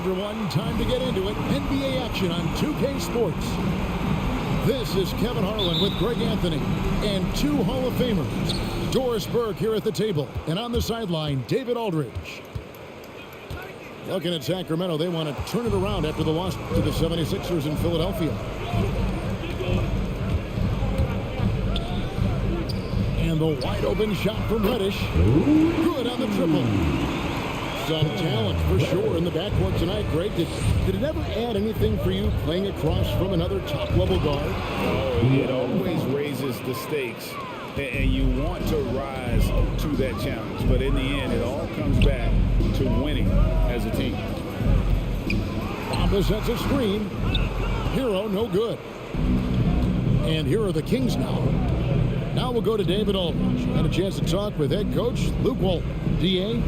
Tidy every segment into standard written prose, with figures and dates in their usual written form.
everyone. Time to get into it. NBA action on 2K Sports. This is Kevin Harlan with Greg Anthony and two Hall of Famers. Doris Burke here at the table. And on the sideline, David Aldridge. Looking at Sacramento, they want to turn it around after the loss to the 76ers in Philadelphia. And the wide open shot from Reddish. Good on the triple. Some talent for sure in the backcourt tonight. Greg, did it ever add anything for you playing across from another top-level guard? Oh, it always raises the stakes, and you want to rise to that challenge. But in the end, it all comes back to winning as a team. Bamba sets a screen. Hero, no good. And here are the Kings now. Now we'll go to David Aldridge. Had a chance to talk with head coach Luke Walton. D.A.?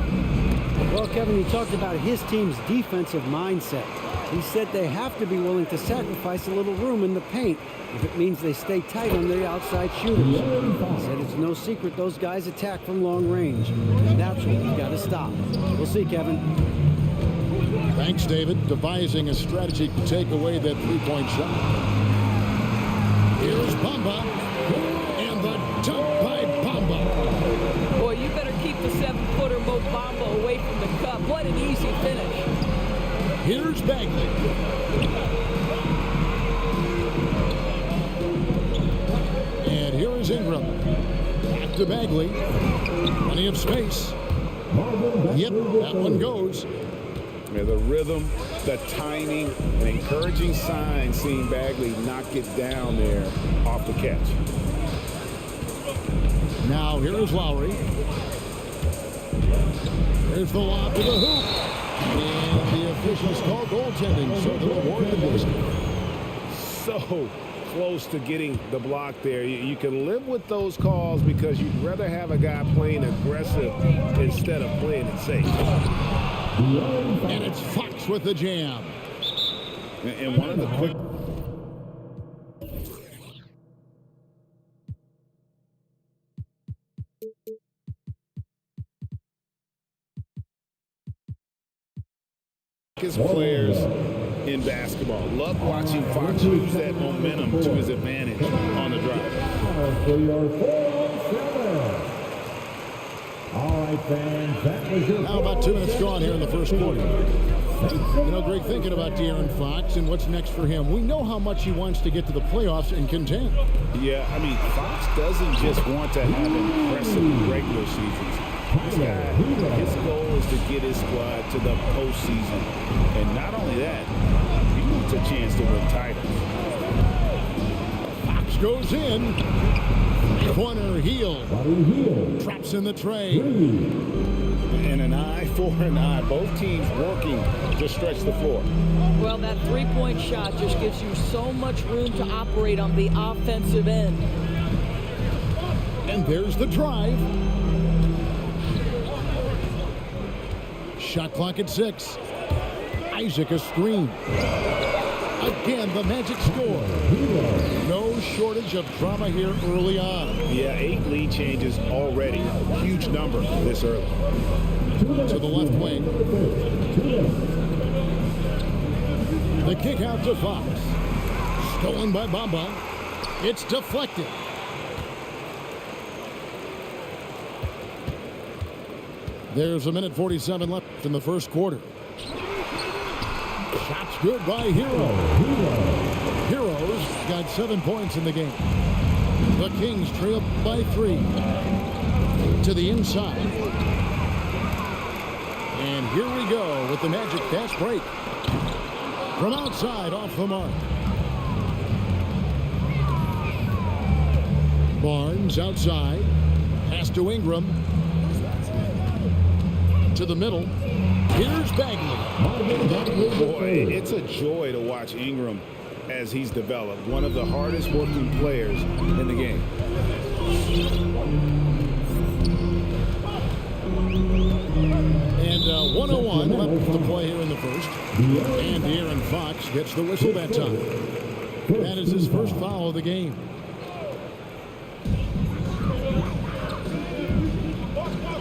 Well, Kevin, he talked about his team's defensive mindset. He said they have to be willing to sacrifice a little room in the paint if it means they stay tight on their outside shooters. He said it's no secret those guys attack from long range, and that's what we've got to stop. We'll see, Kevin. Thanks, David. Devising a strategy to take away that three-point shot. Here's Bamba. And the dunk by Bamba. Boy, you better keep the 7-footer Mo Bamba away from the cup. What an easy finish. Here's Bagley. And here is Ingram. Back to Bagley. Plenty of space. Yep, that one goes. Yeah, the rhythm, the timing, an encouraging sign seeing Bagley knock it down there off the catch. Now here is Lowry. There's the lob to the hoop. And the officials call goaltending, so they'll award the distance. So close to getting the block there. You can live with those calls because you'd rather have a guy playing aggressive instead of playing it safe. And it's Fox with the jam. And one of the quick... players in basketball. Love watching Fox use that momentum to his advantage on the drive. All right, fans, that was your... Now about 2 minutes gone here in the first quarter. You know, Greg, thinking about De'Aaron Fox and what's next for him, we know how much he wants to get to the playoffs and contend. Yeah, I mean, Fox doesn't just want to have impressive regular seasons. This guy, his goal is to get his squad to the postseason. And not only that, he wants a chance to win titles. Fox goes in. Corner heel. Traps in the tray. And an eye for an eye. Both teams working to stretch the floor. Well, that three-point shot just gives you so much room to operate on the offensive end. And there's the drive. Shot clock at 6. Isaac a screen. Again, the Magic score. No shortage of drama here early on. Yeah, 8 lead changes already. Huge number this early. To the left wing. The kick out to Fox. Stolen by Bamba. It's deflected. There's 1:47 left in the first quarter. Shots good by Hero. Hero's got 7 points in the game. The Kings trail by 3. To the inside. And here we go with the Magic fast break. From outside, off the mark. Barnes outside. Pass to Ingram. To the middle. Here's Bagley. Boy, it's a joy to watch Ingram as he's developed. One of the hardest working players in the game. And 101 left to play here in the first. And De'Aaron Fox gets the whistle that time. That is his first foul of the game.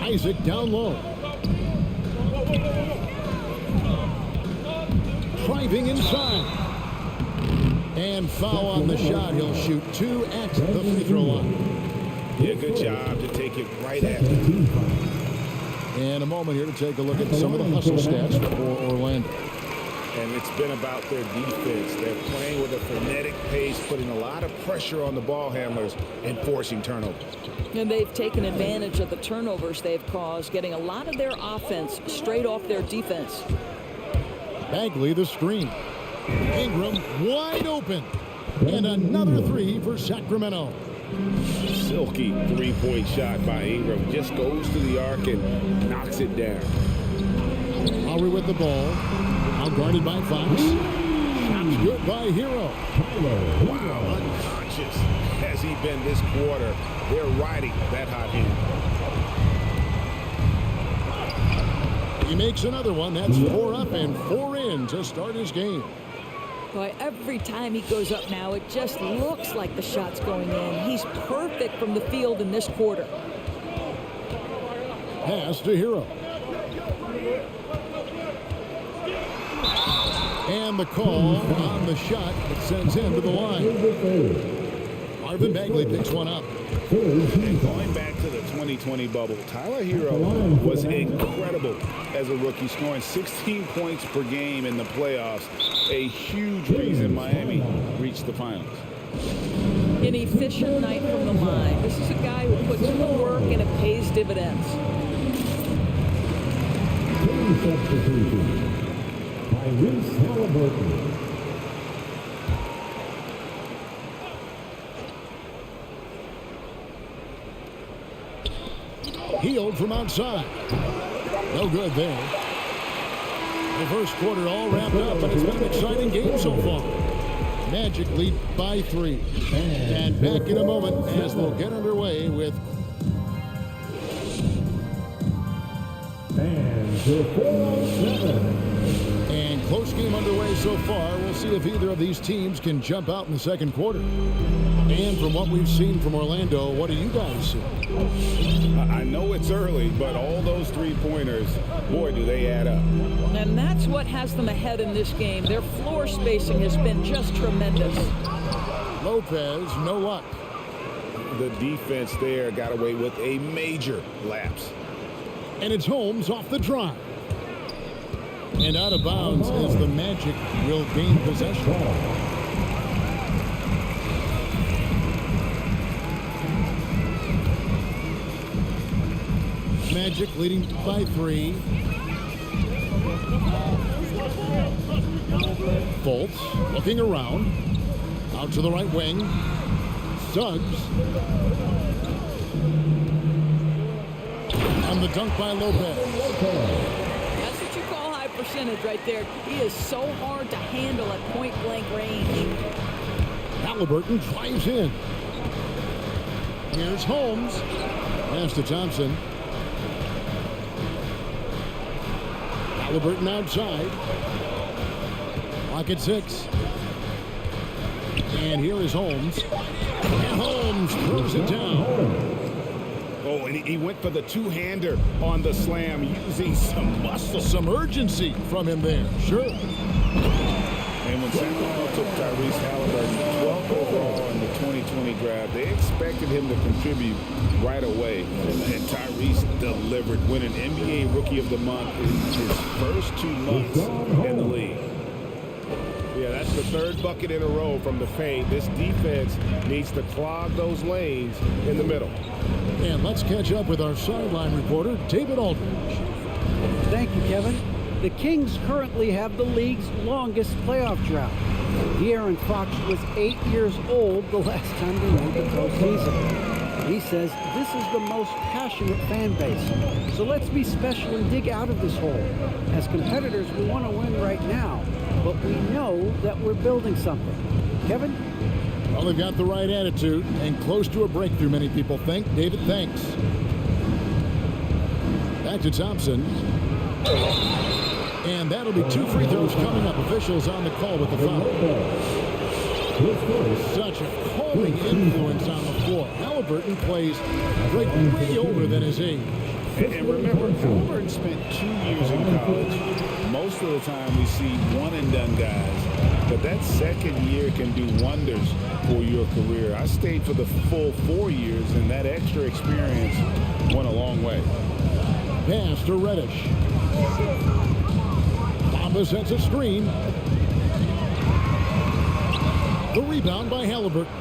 Isaac down low. driving inside. And foul on the shot. He'll shoot 2 at the free throw line. Yeah, good job to take it right at him. And a moment here to take a look at some of the hustle stats for Orlando. And it's been about their defense. They're playing with a frenetic pace, putting a lot of pressure on the ball handlers and forcing turnovers. And they've taken advantage of the turnovers they've caused, getting a lot of their offense straight off their defense. Bagley the screen. Ingram wide open. And another 3 for Sacramento. Silky three-point shot by Ingram. Just goes to the arc and knocks it down. Lowry with the ball. Now guarded by Fox. Shots good by Hero. Wow, unconscious has he been this quarter. They're riding that hot hand. He makes another one. That's 4 up and 4 in to start his game. Boy, every time he goes up now, it just looks like the shot's going in. He's perfect from the field in this quarter. Pass to Hero. And the call on the shot that sends him to the line. Marvin Bagley picks one up. And going back to the 2020 bubble, Tyler Hero was incredible as a rookie, scoring 16 points per game in the playoffs. A huge reason Miami reached the finals. An efficient night from the line. This is a guy who puts in the work and it pays dividends. Substitution by Reese Halliburton. Healed from outside. No good there. The first quarter all wrapped up, and it's been an exciting game so far. Magic lead by 3. And back in a moment as we'll get underway with And to 407. and close game underway so far. We'll see if either of these teams can jump out in the second quarter. And from what we've seen from Orlando, what do you guys see? I know it's early, but all those three-pointers, boy, do they add up. And that's what has them ahead in this game. Their floor spacing has been just tremendous. Lopez, no luck. The defense there got away with a major lapse. And it's Holmes off the drive. And out of bounds as the Magic will gain possession. Magic leading by 3. Fultz looking around. Out to the right wing. Suggs. And the dunk by Lopez. That's what you call high percentage right there. He is so hard to handle at point-blank range. Halliburton drives in. Here's Holmes. Pass to Thompson. Halliburton outside. Clock at 6. And here is Holmes. And Holmes throws it down. Oh, and he went for the two-hander on the slam, using some muscle. Some urgency from him there. Sure. And when Sacramento took Tyrese Halliburton 12th overall in the 2020 draft, they expected him to contribute right away. And Tyrese delivered, winning NBA Rookie of the Month in his first 2 months in the league. Yeah, that's the 3rd bucket in a row from the paint. This defense needs to clog those lanes in the middle. And let's catch up with our sideline reporter, David Aldridge. Thank you, Kevin. The Kings currently have the league's longest playoff drought. De'Aaron Fox was 8 years old the last time they made the postseason. He says this is the most passionate fan base. So let's be special and dig out of this hole. As competitors, we want to win right now, but we know that we're building something. Kevin? Well, they've got the right attitude and close to a breakthrough, many people think. David, thanks. Back to Thompson. And that'll be 2 free throws coming up. Officials on the call with the foul. Such a calming influence on the floor. Halliburton plays right way older than his age. And remember, Halliburton spent 2 years in college. Most of the time we see one-and-done guys, but that second year can do wonders for your career. I stayed for the full 4 years, and that extra experience went a long way. Pass to Reddish. Bamba sets a screen. The rebound by Halliburton.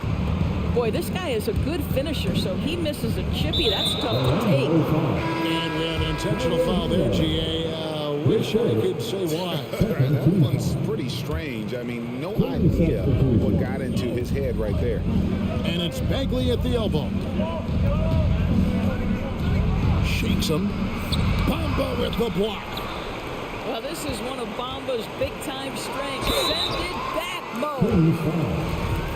Boy, this guy is a good finisher, so he misses a chippy. That's tough to take. And we have an intentional foul there, GA. Wish I could say why. That one's pretty strange. I mean, no idea what got into his head right there. And it's Bagley at the elbow. Shakes him. Bamba with the block. Well, this is one of Bamba's big-time strengths. Send it back, Mo.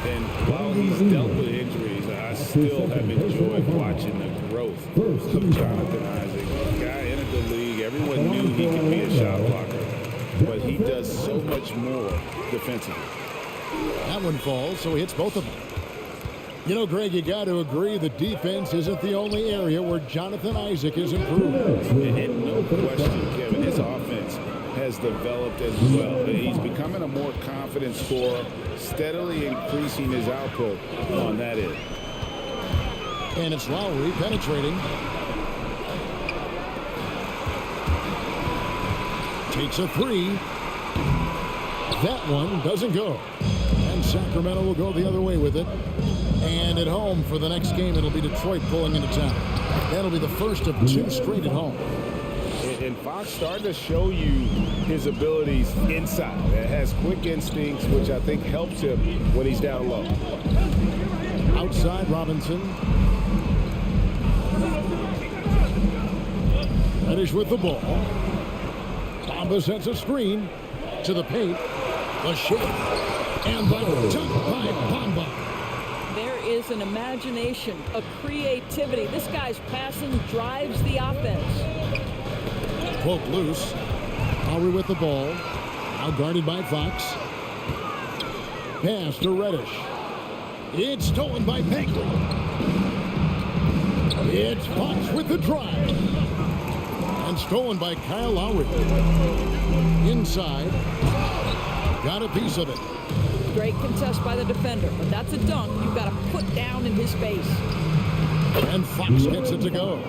And while he's dealt with injuries, I still have enjoyed watching the growth of Jonathan Isaac. A guy entered the league. Everyone knew he could be a shot blocker, but he does so much more defensively. That one falls, so he hits both of them. You know, Greg, you got to agree the defense isn't the only area where Jonathan Isaac is improved. And no question, Kevin, his offense has developed as well. He's becoming a more confident scorer, steadily increasing his output on that end. And it's Lowry penetrating. Takes a three. That one doesn't go. And Sacramento will go the other way with it. And at home for the next game, it'll be Detroit pulling into town. That'll be the first of 2 straight at home. And Fox starting to show you his abilities inside. It has quick instincts, which I think helps him when he's down low. Outside, Robinson. Reddish with the ball. Bamba sets a screen to the paint. The shake. And the dunk by Bamba. There is an imagination, a creativity. This guy's passing drives the offense. Poke loose. Lowry with the ball. Now guarded by Fox. Pass to Reddish. It's stolen by Bagley. It's Fox with the drive. And stolen by Kyle Lowry. Inside. Got a piece of it. Great contest by the defender, but that's a dunk you've got to put down in his face. And Fox gets it to go.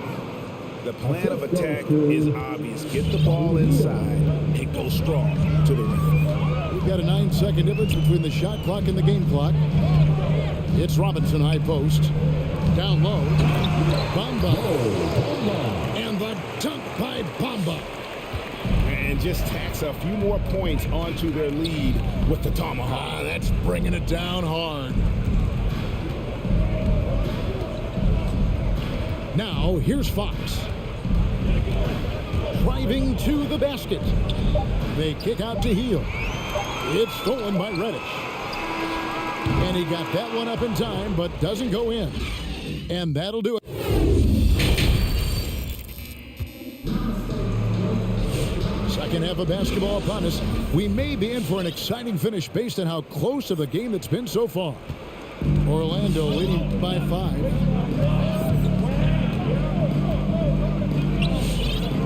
The plan of attack is obvious. Get the ball inside and go strong to the rim. We've got a 9-second difference between the shot clock and the game clock. It's Robinson high post. Down low. Bamba. And the dunk by Bamba. And just tacks a few more points onto their lead with the tomahawk. That's bringing it down hard. Now, here's Fox. Driving to the basket. They kick out to Heel. It's stolen by Reddish. And he got that one up in time, but doesn't go in. And that'll do it. Second half of basketball upon us. We may be in for an exciting finish based on how close of a game it's been so far. Orlando leading by 5.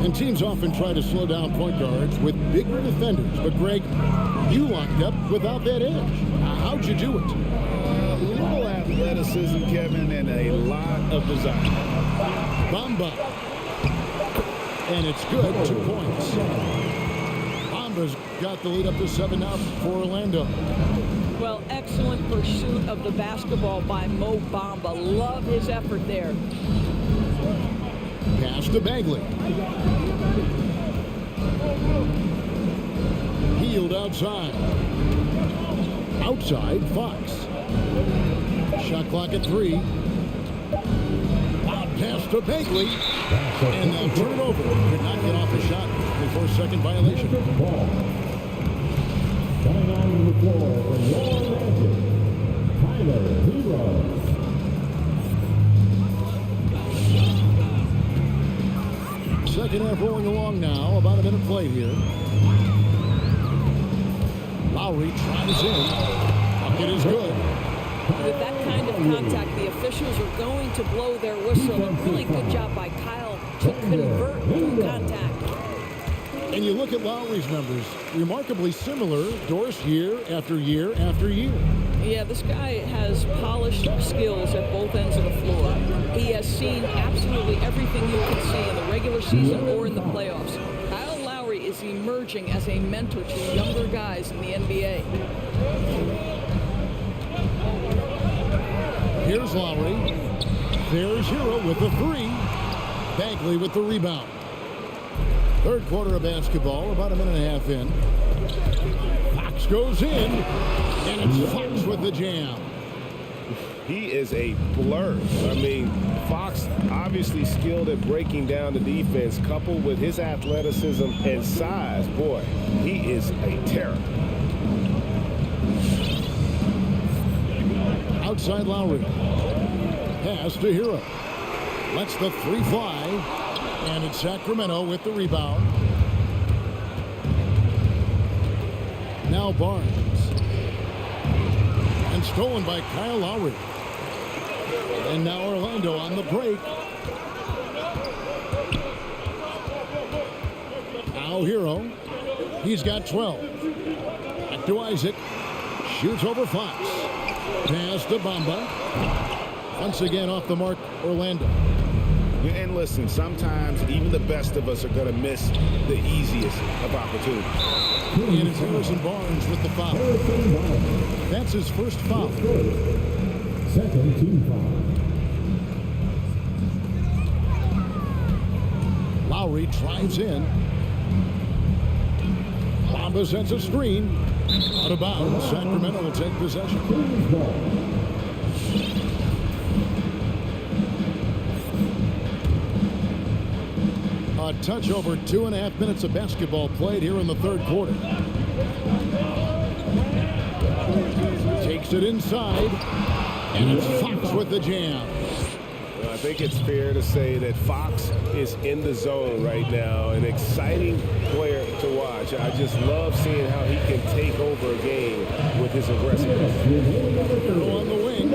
And teams often try to slow down point guards with bigger defenders. But, Greg, you locked up without that edge. How'd you do it? A little athleticism, Kevin, and a lot of design. Bamba. And it's good. 2 points. Bamba's got the lead up to 7 now for Orlando. Well, excellent pursuit of the basketball by Mo Bamba. Love his effort there. Pass to Bagley. Healed outside. Outside, Fox. Shot clock at 3. Loud pass to Bagley. And they'll turn it over. Could not get off the shot before second violation. Coming on the floor for your legend, Tyler Hero. Second half rolling along now. About a minute played here. Lowry tries in. Bucket is good. With that kind of contact, the officials are going to blow their whistle. A really good job by Kyle to convert to contact. And you look at Lowry's numbers, remarkably similar, Doris, year after year after year. Yeah, this guy has polished skills at both ends of the floor. He has seen absolutely everything you can see in the regular season or in the playoffs. Kyle Lowry is emerging as a mentor to younger guys in the NBA. Here's Lowry. There's Hero with the three. Bagley with the rebound. Third quarter of basketball, about a minute and a half in. Fox goes in, and it's Fox with the jam. He is a blur. I mean, Fox obviously skilled at breaking down the defense, coupled with his athleticism and size. Boy, he is a terror. Outside Lowry. Pass to Hero. Lets the three fly. And it's Sacramento with the rebound. Now Barnes. And stolen by Kyle Lowry. And now Orlando on the break. Now Hero. He's got 12. Back to Isaac. Shoots over Fox. Pass to Bamba. Once again off the mark, Orlando. And listen, sometimes even the best of us are going to miss the easiest of opportunities. And it's Harrison Barnes with the foul. That's his first foul. Second team foul. Lowry drives in. Bamba sends a screen. Out of bounds. Sacramento will take possession. A touch over 2.5 minutes of basketball played here in the third quarter. Takes it inside, and it's Fox with the jam. Well, I think it's fair to say that Fox is in the zone right now. An exciting player to watch. I just love seeing how he can take over a game with his aggressiveness. Hero on the wing.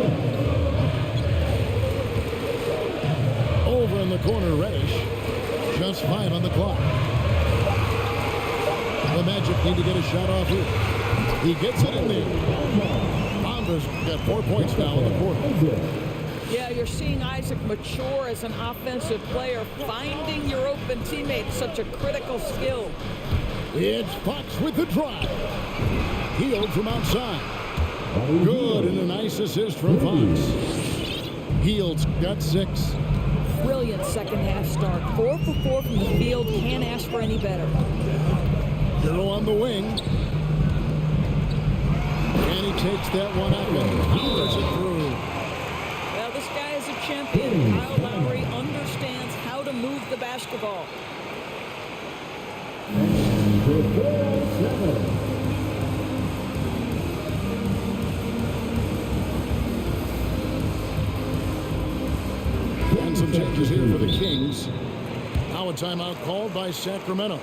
Over in the corner, Reddish. Just 5 on the clock. The Magic need to get a shot off here. He gets it in there. Bamba's got 4 points now in the quarter. Yeah, you're seeing Isaac mature as an offensive player. Finding your open teammate, such a critical skill. It's Fox with the drive. Healed from outside. Good, and a nice assist from Fox. Heald's got 6. Brilliant second half start. 4 for 4 from the field. Can't ask for any better. Hero on the wing. And he takes that one up and powers it through. Well, this guy is a champion. Kyle Lowry understands how to move the basketball. And some changes here for the Kings. Now a timeout called by Sacramento.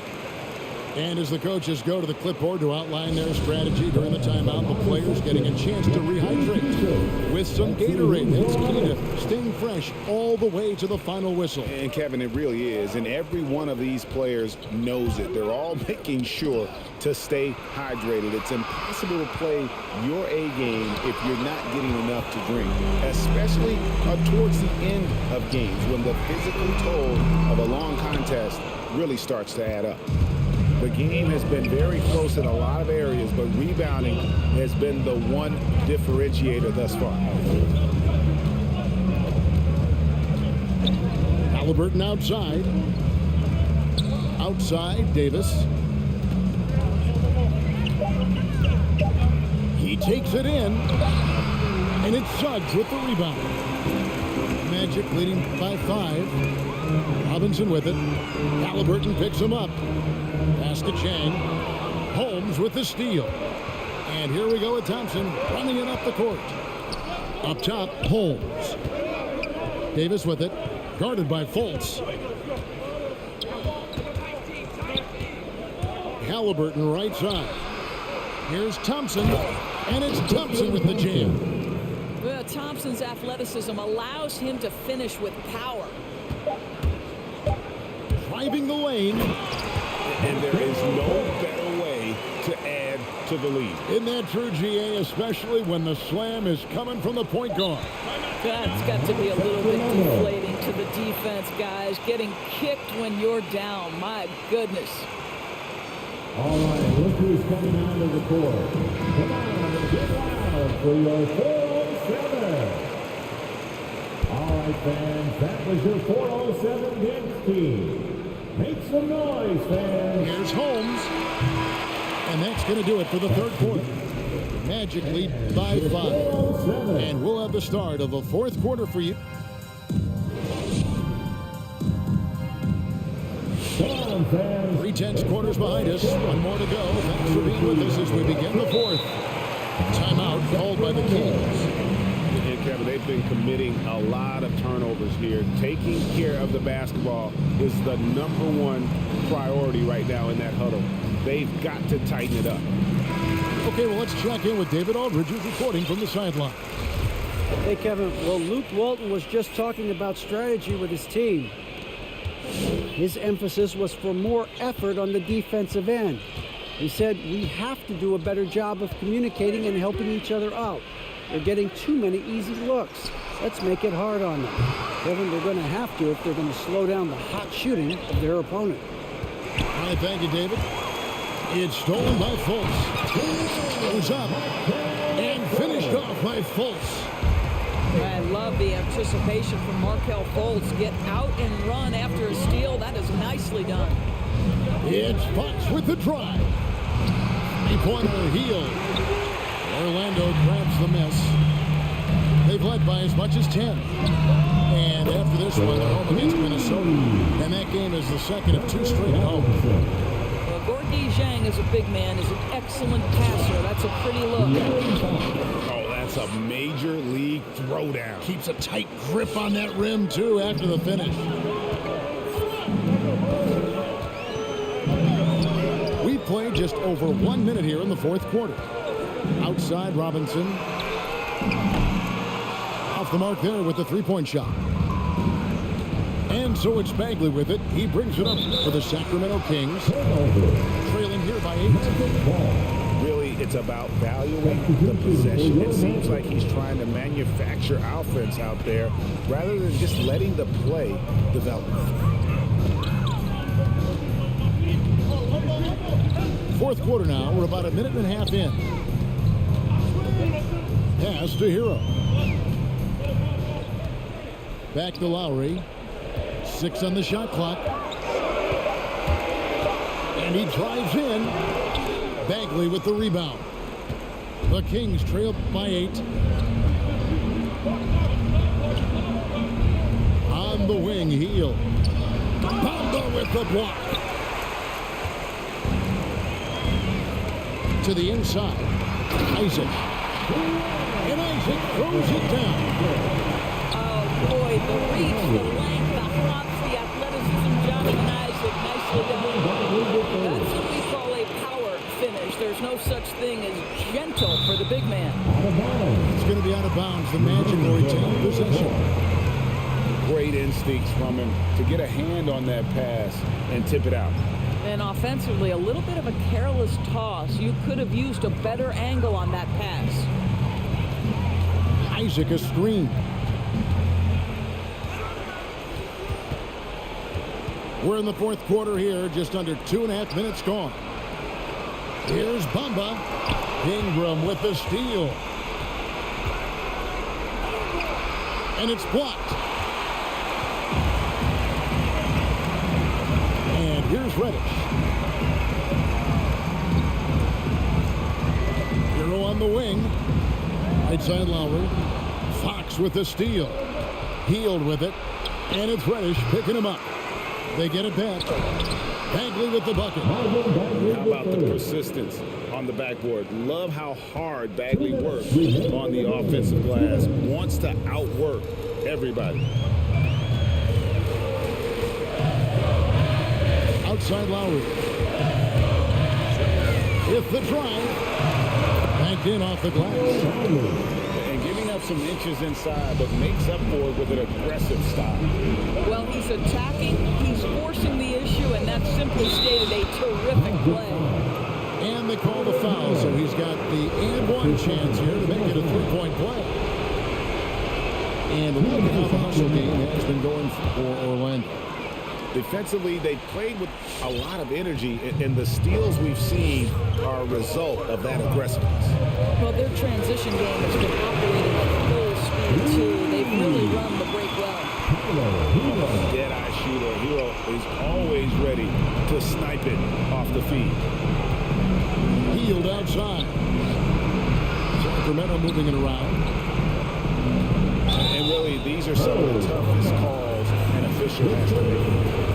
And as the coaches go to the clipboard to outline their strategy during the timeout, the players getting a chance to rehydrate with some Gatorade. That's key to staying fresh all the way to the final whistle. And Kevin, it really is. And every one of these players knows it. They're all making sure to stay hydrated. It's impossible to play your A game if you're not getting enough to drink, especially towards the end of games when the physical toll of a long contest really starts to add up. The game has been very close in a lot of areas, but rebounding has been the one differentiator thus far. Halliburton outside. Outside, Davis. He takes it in, and it's Suggs with the rebound. Magic leading by 5. Robinson with it. Halliburton picks him up. Pass to Chang. Holmes with the steal. And here we go with Thompson running it up the court. Up top, Holmes. Davis with it. Guarded by Fultz. Halliburton right side. Here's Thompson. And it's Thompson with the jam. Well, Thompson's athleticism allows him to finish with power. Driving the lane. And there is to the lead. Isn't that true, GA, especially when the slam is coming from the point guard? That's got to be a little bit deflating to the defense, guys. Getting kicked when you're down. My goodness. All right, look who's coming out of the court. Come on, get loud for your 407. All right, fans, that was your 407 Knicks team. Make some noise, fans. Here's Holmes. And that's going to do it for the third quarter. Magic lead by 5. And we'll have the start of the fourth quarter for you. Come on, fans. 3/10 quarters behind us. One more to go. Thanks for being with us as we begin the fourth. Timeout called by the Kings. And Kevin, they've been committing a lot of turnovers here. Taking care of the basketball is the #1 priority right now in that huddle. They've got to tighten it up. Okay, well, let's check in with David Aldridge, who's reporting from the sideline. Hey, Kevin. Well, Luke Walton was just talking about strategy with his team. His emphasis was for more effort on the defensive end. He said, we have to do a better job of communicating and helping each other out. They're getting too many easy looks. Let's make it hard on them. Kevin, they're going to have to if they're going to slow down the hot shooting of their opponent. All right, thank you, David. It's stolen by Fultz. Goes up and finished off by Fultz. I love the anticipation from Markelle Fultz. Get out and run after a steal. That is nicely done. It's Fox with the drive. Three-pointer heel. Orlando grabs the miss. They've led by as much as 10. And after this one, they're home against Minnesota. And that game is the second of 2 straight at home. Well, Gorgui Dieng is a big man, is an excellent passer. That's a pretty look. Oh, that's a major league throwdown. Keeps a tight grip on that rim, too, after the finish. We played just over 1 minute here in the fourth quarter. Outside, Robinson. Off the mark there with the three-point shot. And so it's Bagley with it. He brings it up for the Sacramento Kings. Trailing here by 8. Really, it's about valuing the possession. It seems like he's trying to manufacture offense out there rather than just letting the play develop. Fourth quarter now. We're about a minute and a half in. Pass to Hero. Back to Lowry. 6 on the shot clock. And he drives in. Bagley with the rebound. The Kings trail by 8. On the wing, Heel. Bamba with the block. To the inside. Isaac. And Isaac throws it down. Oh, boy, the reach, the length, the hops, the athleticism, Jonathan Isaac, nicely done. That's what we call a power finish. There's no such thing as gentle for the big man. It's going to be out of bounds. The Magic will retain possession. Great instincts from him to get a hand on that pass and tip it out. And offensively, a little bit of a careless toss. You could have used a better angle on that pass. Isaac a screen. We're in the fourth quarter here, just under 2.5 minutes gone. Here's Bamba. Ingram with the steal. And it's blocked. And here's Reddish. Hero on the wing. Right side Lowry. Fox with the steal. Healed with it. And it's Reddish picking him up. They get it back. Bagley with the bucket. How about the persistence on the backboard? Love how hard Bagley works on the offensive glass. Wants to outwork everybody. Outside Lowry. With the drive. Banked in off the glass. And giving up some inches inside, but makes up for it with an aggressive stop. Well, he's attacking, he's forcing the issue, and that's simply stated a terrific play. And they call the foul, so he's one chance here to make it a three-point play. And look at how the hustle game has been going for Orlando. Defensively, they played with a lot of energy, and the steals we've seen are a result of that aggressiveness. Well, their transition game has been operating at full speed, too. They've really run the break well. Dead-eye shooter. Hero is always ready to snipe it off the feed. Healed outside. Sacramento moving it around. And really, these are some of the toughest calls an official has to make.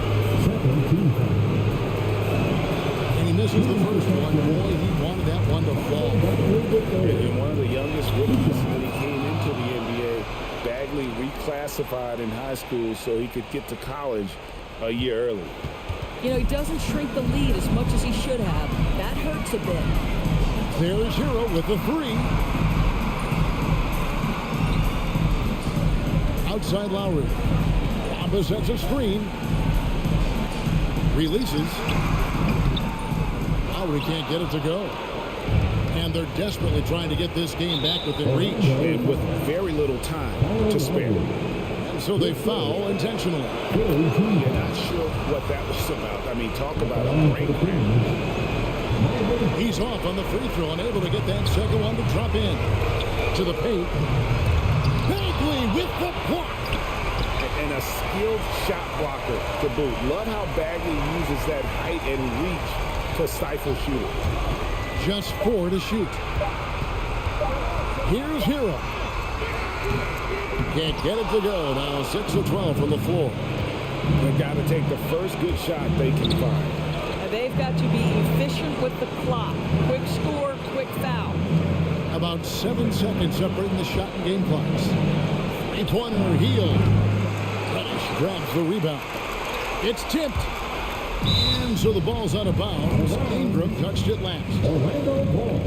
And he misses the first one. Boy, he wanted that one to fall. And one of the youngest rookies when he came into the NBA, Bagley reclassified in high school so he could get to college a year early. You know, he doesn't shrink the lead as much as he should have. That hurts a bit. There's Hero with the three. Outside Lowry. Wamba sets a screen. Releases. Lowry can't get it to go. And they're desperately trying to get this game back within reach. And with very little time to spare. And so they foul intentionally. You're not sure what that was about. I mean, talk about a break. He's off on the free throw and able to get that second one to drop in. To the paint. Bagley with the block. And a skilled shot blocker to boot. Love how Bagley uses that height and reach to stifle shooters. Just 4 to shoot. Here's Hero. Can't get it to go. Now 6 of 12 from the floor. They've got to take the first good shot they can find. And they've got to be efficient with the clock. Quick score, quick foul. About 7 seconds separating the shot and game clocks. Three-pointer Healed. Reddish grabs the rebound. It's tipped. And so the ball's out of bounds. Ingram touched it last. Orlando ball.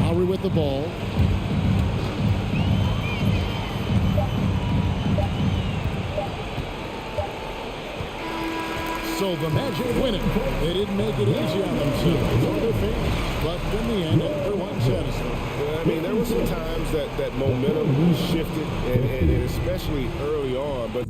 Lowry with the ball. So the Magic win it. They didn't make it easy on themselves or their fans, but in the end, everyone's satisfied. I mean, there were some times that momentum shifted, and especially early on, but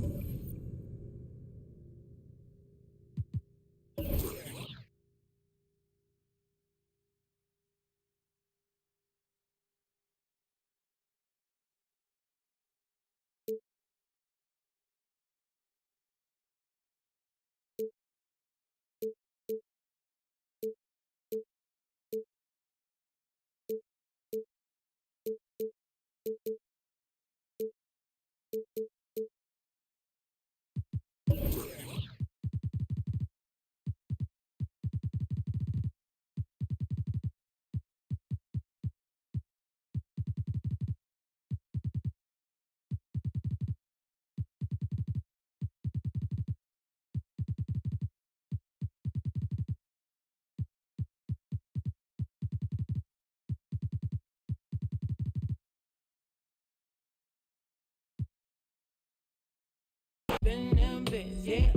Been them bits, yeah,